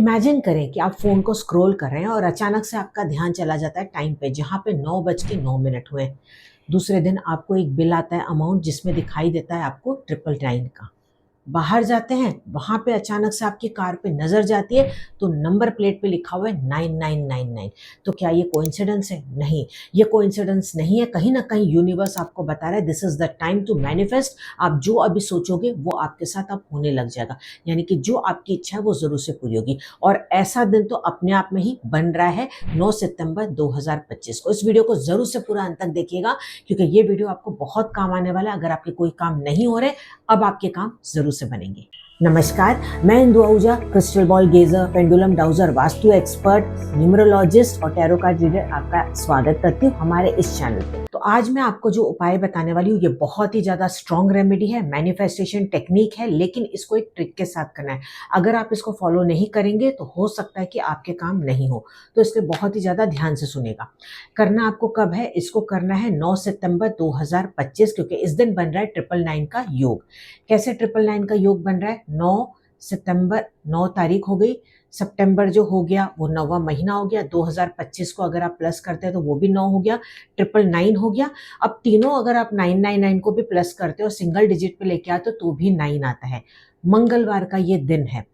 Imagine करें कि आप फ़ोन को स्क्रॉल कर रहे हैं और अचानक से आपका ध्यान चला जाता है टाइम पे, जहाँ पे 9:09 हुए हैं। दूसरे दिन आपको एक बिल आता है अमाउंट, जिसमें दिखाई देता है आपको 999 का। बाहर जाते हैं, वहाँ पे अचानक से आपकी कार पे नज़र जाती है, तो नंबर प्लेट पे लिखा हुआ है 9999। तो क्या ये कोइंसिडेंस है? नहीं, ये कोइंसिडेंस नहीं है। कहीं न कहीं यूनिवर्स आपको बता रहा है this is the time to manifest. आप जो अभी सोचोगे वो आपके साथ अब होने लग जाएगा। यानी कि जो आपकी इच्छा है वो ज़रूर से पूरी होगी, और ऐसा दिन तो अपने आप में ही बन रहा है 9 सितंबर 2025 को। इस वीडियो को ज़रूर से पूरा अंत तक देखिएगा, क्योंकि ये वीडियो आपको बहुत काम आने वाला है। अगर आपके कोई काम नहीं हो रहे, अब आपके काम ज़रूर से बनेंगे। नमस्कार, मैं Indu Ahuja, crystal ball gazer, pendulum dowser, vastu expert, numerologist और टैरो कार्ड रीडर आपका स्वागत करती हूँ हमारे इस चैनल पे। तो आज मैं आपको जो उपाय बताने वाली हूँ, ये बहुत ही ज़्यादा स्ट्रॉन्ग रेमेडी है, मैनिफेस्टेशन टेक्निक है, लेकिन इसको एक ट्रिक के साथ करना है। अगर आप इसको फॉलो नहीं करेंगे तो हो सकता है कि आपके काम नहीं हो, तो इसलिए बहुत ही ज़्यादा ध्यान से सुनेगा। करना आपको कब है? इसको करना है 9 सितंबर 2025, क्योंकि इस दिन बन रहा है 999 का योग। कैसे 999 का योग बन रहा है? 9 सितंबर, 9 तारीख हो गई, सितंबर जो हो गया वो 9वां महीना हो गया, 2025 को अगर आप प्लस करते हैं तो वो भी 9 हो गया, 999 हो गया। अब तीनों अगर आप 999 को भी प्लस करते हो और सिंगल डिजिट पे लेके आते हो तो भी 9 आता है। मंगलवार का ये दिन है,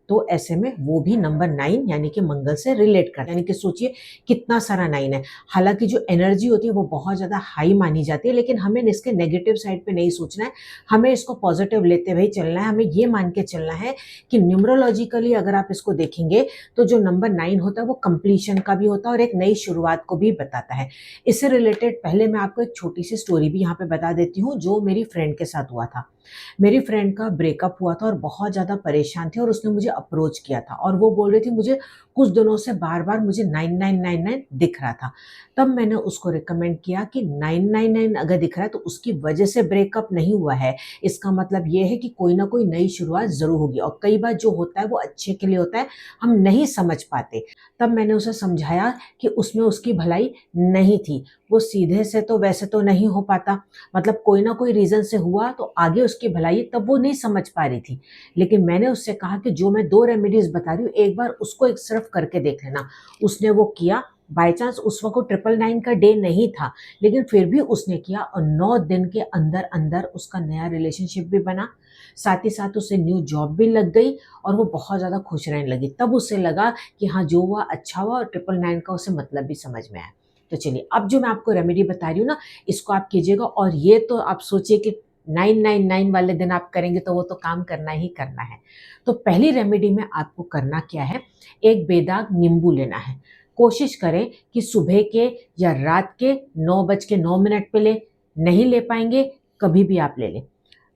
तो ऐसे में वो भी नंबर 9 यानी कि मंगल से रिलेट करता है। यानी कि सोचिए कितना सारा 9 है। हालांकि जो एनर्जी होती है वो बहुत ज़्यादा हाई मानी जाती है, लेकिन हमें इसके नेगेटिव साइड पे नहीं सोचना है, हमें इसको पॉजिटिव लेते हुए चलना है। हमें ये मान के चलना है कि न्यूमरोलॉजिकली अगर आप इसको देखेंगे तो जो नंबर 9 होता है वो कंप्लीशन का भी होता है और एक नई शुरुआत को भी बताता है। इससे रिलेटेड पहले मैं आपको एक छोटी सी स्टोरी भी यहाँ पे बता देती हूँ, जो मेरी फ्रेंड के साथ हुआ था। मेरी फ्रेंड का ब्रेकअप हुआ था और बहुत ज़्यादा परेशान थी, और उसने मुझे अप्रोच किया था और वो बोल रही थी मुझे कुछ दिनों से बार बार मुझे 9999 दिख रहा था। तब मैंने उसको रिकमेंड किया कि 999 अगर दिख रहा है तो उसकी वजह से ब्रेकअप नहीं हुआ है। इसका मतलब ये है कि कोई ना कोई नई शुरुआत ज़रूर होगी, और कई बार जो होता है वो अच्छे के लिए होता है, हम नहीं समझ पाते। तब मैंने उसे समझाया कि उसमें उसकी भलाई नहीं थी। वो सीधे से तो वैसे तो नहीं हो पाता, मतलब कोई ना कोई रीज़न से हुआ तो आगे उसकी भलाई, तब वो नहीं समझ पा रही थी। लेकिन मैंने उससे कहा कि जो मैं 2 रेमेडीज़ बता रही हूँ, एक बार उसको एक सिर्फ करके देख लेना। उसने वो किया। बाय चांस उस वक़्त 999 का डे नहीं था, लेकिन फिर भी उसने किया, और 9 दिन के अंदर-अंदर उसका नया रिलेशनशिप भी बना, साथ ही साथ उसे न्यू जॉब भी लग गई, और वो बहुत ज़्यादा खुश रहने लगी। तब उसे लगा कि हाँ, जो हुआ अच्छा हुआ, और 999 का उसे मतलब भी समझ में आया। तो चलिए, अब जो मैं आपको रेमेडी बता रही हूँ ना, इसको आप कीजिएगा, और ये तो आप सोचिए कि 999 वाले दिन आप करेंगे तो वो तो काम करना ही करना है। तो पहली रेमेडी में आपको करना क्या है? एक बेदाग नींबू लेना है। कोशिश करें कि सुबह के या रात के 9:09 पे ले, नहीं ले पाएंगे कभी भी आप ले लें।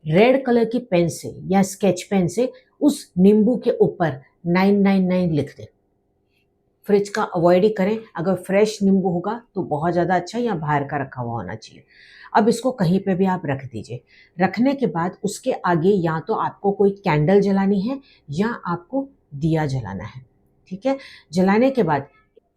रेड कलर की पेन से या स्केच पेन से उस नींबू के ऊपर 999 लिख दें। फ्रिज का अवॉइड ही करें। अगर फ्रेश नींबू होगा तो बहुत ज़्यादा अच्छा, या बाहर का रखा हुआ होना चाहिए। अब इसको कहीं पे भी आप रख दीजिए। रखने के बाद उसके आगे या तो आपको कोई कैंडल जलानी है, या आपको दिया जलाना है। ठीक है? जलाने के बाद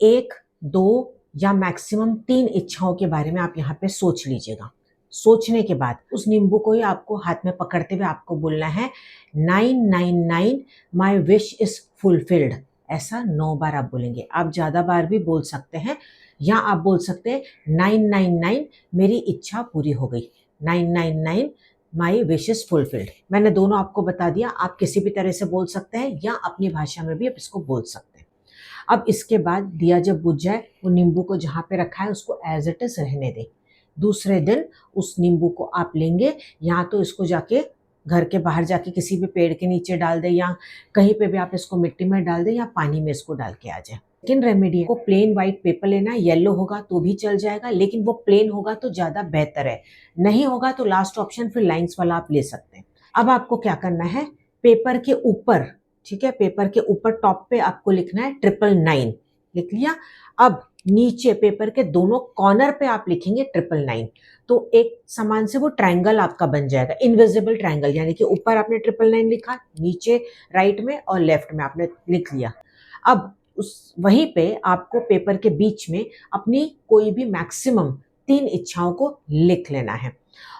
1, 2 या मैक्सिमम 3 इच्छाओं के बारे में आप यहाँ पे सोच लीजिएगा। सोचने के बाद उस नींबू को ही आपको हाथ में पकड़ते हुए आपको बोलना है 999 माई विश इज फुलफिल्ड। ऐसा 9 बार आप बोलेंगे। आप ज़्यादा बार भी बोल सकते हैं, या आप बोल सकते हैं 999 मेरी इच्छा पूरी हो गई, 999 माई विश इज फुलफिल्ड। मैंने दोनों आपको बता दिया, आप किसी भी तरह से बोल सकते हैं, या अपनी भाषा में भी आप इसको बोल सकते हैं। अब इसके बाद दिया जब बुझ जाए, वो नींबू को जहाँ पे रखा है उसको एज इट इज रहने दें। दूसरे दिन उस नींबू को आप लेंगे, या तो इसको जाके घर के बाहर जाके किसी भी पेड़ के नीचे डाल दें, या कहीं पे भी आप इसको मिट्टी में डाल दें, या पानी में इसको डाल के आ जाए। लेकिन रेमेडी को प्लेन वाइट पेपर लेना है। येलो होगा तो भी चल जाएगा, लेकिन वो प्लेन होगा तो ज़्यादा बेहतर है। नहीं होगा तो लास्ट ऑप्शन फिर लाइंस वाला आप ले सकते हैं। अब आपको क्या करना है? पेपर के ऊपर, ठीक है, पेपर के ऊपर टॉप पे आपको लिखना है 999। लिख लिया? अब नीचे पेपर के दोनों कॉर्नर पे आप लिखेंगे 999। तो एक समान से वो ट्रायंगल आपका बन जाएगा, इनविजिबल ट्रायंगल। यानी कि ऊपर आपने 999 लिखा, नीचे राइट में और लेफ्ट में आपने लिख लिया। अब उस वहीं पे आपको पेपर के बीच में अपनी कोई भी मैक्सिमम 3 इच्छाओं को लिख लेना है,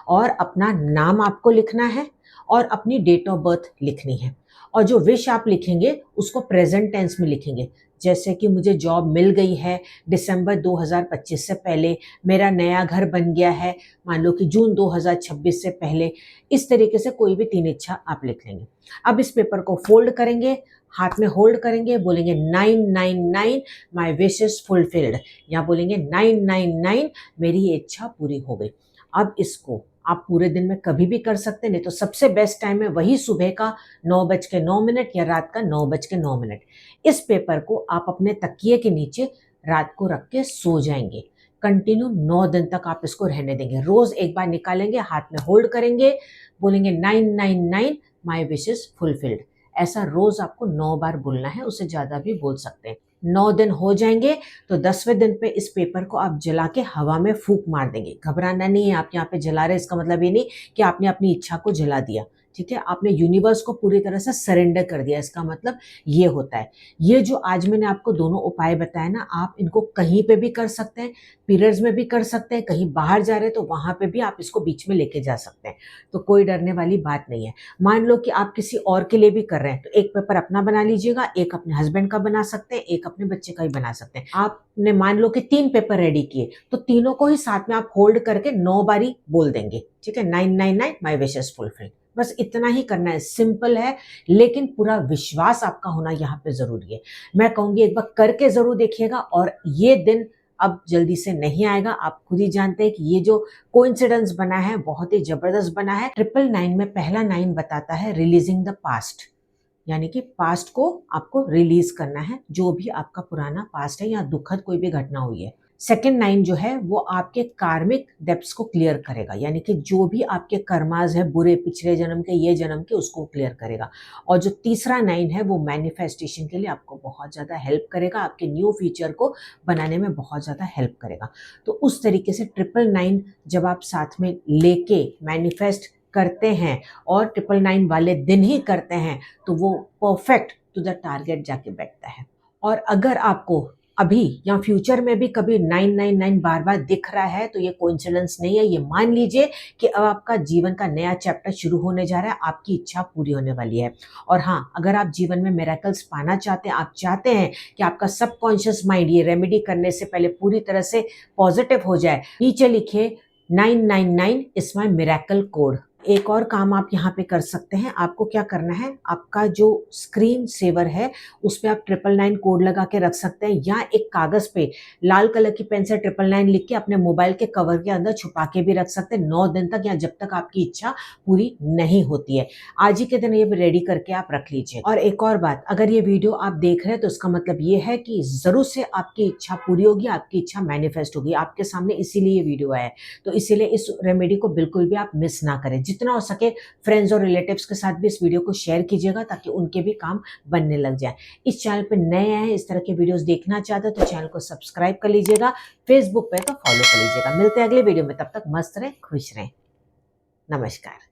और अपना नाम आपको लिखना है, और अपनी डेट ऑफ बर्थ लिखनी है। और जो विश आप लिखेंगे उसको प्रेजेंट टेंस में लिखेंगे। जैसे कि मुझे जॉब मिल गई है दिसंबर 2025 से पहले, मेरा नया घर बन गया है मान लो कि जून 2026 से पहले। इस तरीके से कोई भी 3 इच्छा आप लिख लेंगे। अब इस पेपर को फोल्ड करेंगे, हाथ में होल्ड करेंगे, बोलेंगे 999 माई विश इज फुलफिल्ड, या बोलेंगे 999 मेरी ये इच्छा पूरी हो गई। अब इसको आप पूरे दिन में कभी भी कर सकते हैं, नहीं तो सबसे बेस्ट टाइम है वही सुबह का 9:09 या रात का 9:09। इस पेपर को आप अपने तकिए के नीचे रात को रख के सो जाएंगे। कंटिन्यू 9 दिन तक आप इसको रहने देंगे। रोज एक बार निकालेंगे, हाथ में होल्ड करेंगे, बोलेंगे 999 माई विश इज फुलफिल्ड। ऐसा रोज आपको 9 बार बोलना है, उससे ज्यादा भी बोल सकते हैं। 9 दिन हो जाएंगे तो 10वें दिन पे इस पेपर को आप जला के हवा में फूंक मार देंगे। घबराना नहीं है, आप यहाँ पे जला रहे, इसका मतलब ये नहीं कि आपने अपनी इच्छा को जला दिया, ठीक है। आपने यूनिवर्स को पूरी तरह से सरेंडर कर दिया, इसका मतलब ये होता है। ये जो आज मैंने आपको दोनों उपाय बताए ना, आप इनको कहीं पे भी कर सकते हैं, पीरियड्स में भी कर सकते हैं, कहीं बाहर जा रहे हैं तो वहां पे भी आप इसको बीच में लेके जा सकते हैं। तो कोई डरने वाली बात नहीं है। मान लो कि आप किसी और के लिए भी कर रहे हैं तो एक पेपर अपना बना लीजिएगा, एक अपने हस्बैंड का बना सकते हैं, एक अपने बच्चे का भी बना सकते हैं। आपने मान लो कि 3 पेपर रेडी किए तो तीनों को ही साथ में आप होल्ड करके 9 बारी बोल देंगे, ठीक है। 999 माई विश इज फुलफिल्ड। बस इतना ही करना है, सिंपल है, लेकिन पूरा विश्वास आपका होना यहाँ पे जरूरी है। मैं कहूंगी एक बार करके जरूर देखिएगा, और ये दिन अब जल्दी से नहीं आएगा। आप खुद ही जानते हैं कि ये जो कोइंसिडेंस बना है बहुत ही जबरदस्त बना है। 999 में पहला 9 बताता है रिलीजिंग द पास्ट, यानी कि पास्ट को आपको रिलीज करना है, जो भी आपका पुराना पास्ट है या दुखद कोई भी घटना हुई है। सेकेंड 9 जो है वो आपके कार्मिक डेब्ट्स को क्लियर करेगा, यानी कि जो भी आपके कर्माज है बुरे पिछले जन्म के, ये जन्म के, उसको क्लियर करेगा। और जो तीसरा 9 है वो मैनिफेस्टेशन के लिए आपको बहुत ज़्यादा हेल्प करेगा, आपके न्यू फ्यूचर को बनाने में बहुत ज़्यादा हेल्प करेगा। तो उस तरीके से 999 जब आप साथ में लेके मैनिफेस्ट करते हैं और 999 वाले दिन ही करते हैं तो वो परफेक्ट टू द टारगेट जाके बैठता है। और अगर आपको अभी या फ्यूचर में भी कभी 999 बार बार दिख रहा है तो ये कोइंसिडेंस नहीं है, ये मान लीजिए कि अब आपका जीवन का नया चैप्टर शुरू होने जा रहा है, आपकी इच्छा पूरी होने वाली है। और हाँ, अगर आप जीवन में मिरेकल्स पाना चाहते हैं, आप चाहते हैं कि आपका सबकॉन्शियस माइंड ये रेमेडी करने से पहले पूरी तरह से पॉजिटिव हो जाए, नीचे लिखिए 999 इज माई मिरेकल कोड। एक और काम आप यहाँ पे कर सकते हैं। आपको क्या करना है, आपका जो स्क्रीन सेवर है उस पे आप 999 कोड लगा के रख सकते हैं, या एक कागज पे लाल कलर की पेन से 999 लिख के अपने मोबाइल के कवर के अंदर छुपा के भी रख सकते हैं 9 दिन तक, या जब तक आपकी इच्छा पूरी नहीं होती है। आज ही के दिन ये रेडी करके आप रख लीजिए। और एक और बात, अगर ये वीडियो आप देख रहे हैं तो इसका मतलब ये है कि जरूर से आपकी इच्छा पूरी होगी, आपकी इच्छा मैनिफेस्ट होगी आपके सामने, इसीलिए ये वीडियो आया है। तो इसीलिए इस रेमेडी को बिल्कुल भी आप मिस ना करें। जितना हो सके फ्रेंड्स और रिलेटिव्स के साथ भी इस वीडियो को शेयर कीजिएगा ताकि उनके भी काम बनने लग जाए। इस चैनल पे नए हैं, इस तरह के वीडियोस देखना चाहते हैं तो चैनल को सब्सक्राइब कर लीजिएगा, फेसबुक पे तो फॉलो कर लीजिएगा। मिलते हैं अगले वीडियो में, तब तक मस्त रहें, खुश रहें। नमस्कार।